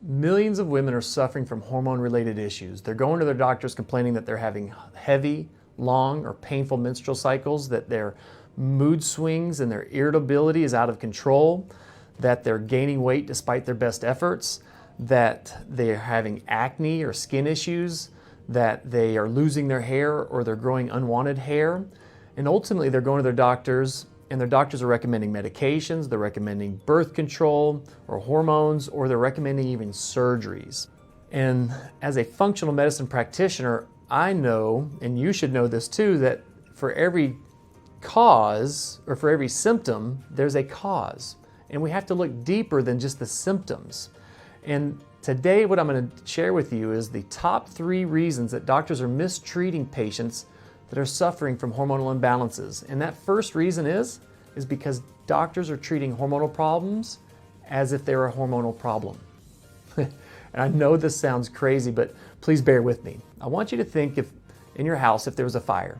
Millions of women are suffering from hormone-related issues. They're going to their doctors complaining that they're having heavy, long, or painful menstrual cycles, that their mood swings and their irritability is out of control, that they're gaining weight despite their best efforts, that they're having acne or skin issues, that they are losing their hair or they're growing unwanted hair. And ultimately, they're going to their doctors, and their doctors are recommending medications, they're recommending birth control or hormones, or they're recommending even surgeries. And as a functional medicine practitioner, I know, and you should know this too, that for every cause or for every symptom, there's a cause. And we have to look deeper than just the symptoms. And today what I'm going to share with you is the top 3 reasons that doctors are mistreating patients that are suffering from hormonal imbalances. And that first reason is because doctors are treating hormonal problems as if they're a hormonal problem. And I know this sounds crazy, but please bear with me. I want you to think if in your house, if there was a fire.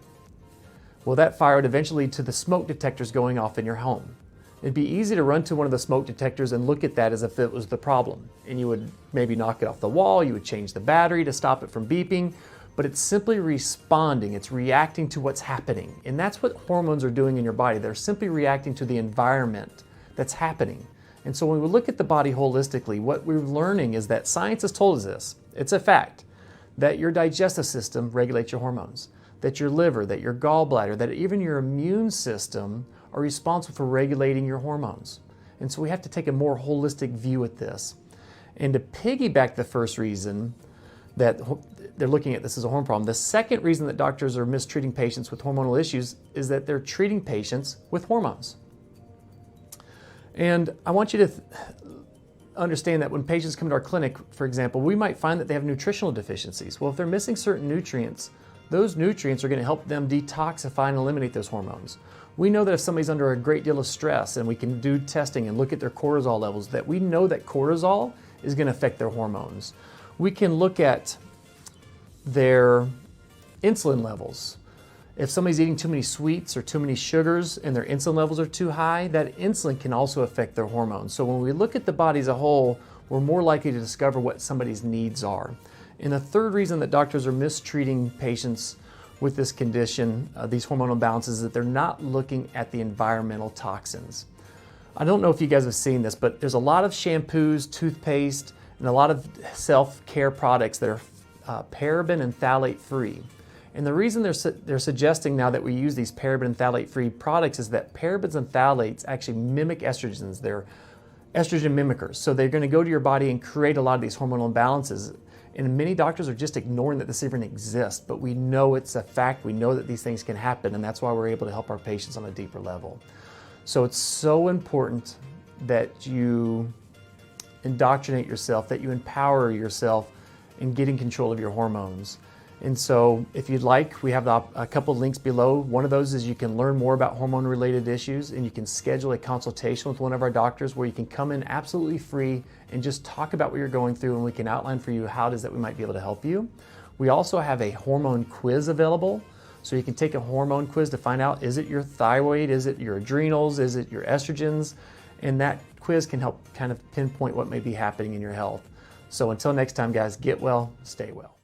Well, that fire would eventually lead to the smoke detectors going off in your home. It'd be easy to run to one of the smoke detectors and look at that as if it was the problem. And you would maybe knock it off the wall, you would change the battery to stop it from beeping, but it's simply responding, it's reacting to what's happening. And that's what hormones are doing in your body. They're simply reacting to the environment that's happening. And so when we look at the body holistically, what we're learning is that science has told us this. It's a fact that your digestive system regulates your hormones, that your liver, that your gallbladder, that even your immune system are responsible for regulating your hormones. And so we have to take a more holistic view at this. And to piggyback the first reason that they're looking at this as a hormone problem, the second reason that doctors are mistreating patients with hormonal issues is that they're treating patients with hormones. And I want you to understand that when patients come to our clinic, for example, we might find that they have nutritional deficiencies. Well, if they're missing certain nutrients, those nutrients are going to help them detoxify and eliminate those hormones. We know that if somebody's under a great deal of stress, and we can do testing and look at their cortisol levels, that we know that cortisol is going to affect their hormones. We can look at their insulin levels. If somebody's eating too many sweets or too many sugars and their insulin levels are too high, that insulin can also affect their hormones. So when we look at the body as a whole, we're more likely to discover what somebody's needs are. And the third reason that doctors are mistreating patients with this condition, these hormonal imbalances, is that they're not looking at the environmental toxins. I don't know if you guys have seen this, but there's a lot of shampoos, toothpaste, and a lot of self-care products that are paraben and phthalate free. And the reason they're suggesting now that we use these paraben and phthalate free products is that parabens and phthalates actually mimic estrogens. They're estrogen mimickers. So they're going to go to your body and create a lot of these hormonal imbalances. And many doctors are just ignoring that this even exists, but we know it's a fact. We know that these things can happen, and that's why we're able to help our patients on a deeper level. So it's so important that you indoctrinate yourself, that you empower yourself in getting control of your hormones. And so if you'd like, we have a couple of links below. One of those is you can learn more about hormone-related issues, and you can schedule a consultation with one of our doctors where you can come in absolutely free and just talk about what you're going through, and we can outline for you how it is that we might be able to help you. We also have a hormone quiz available, so you can take a hormone quiz to find out, is it your thyroid, is it your adrenals, is it your estrogens, and that quiz can help kind of pinpoint what may be happening in your health. So until next time, guys, get well, stay well.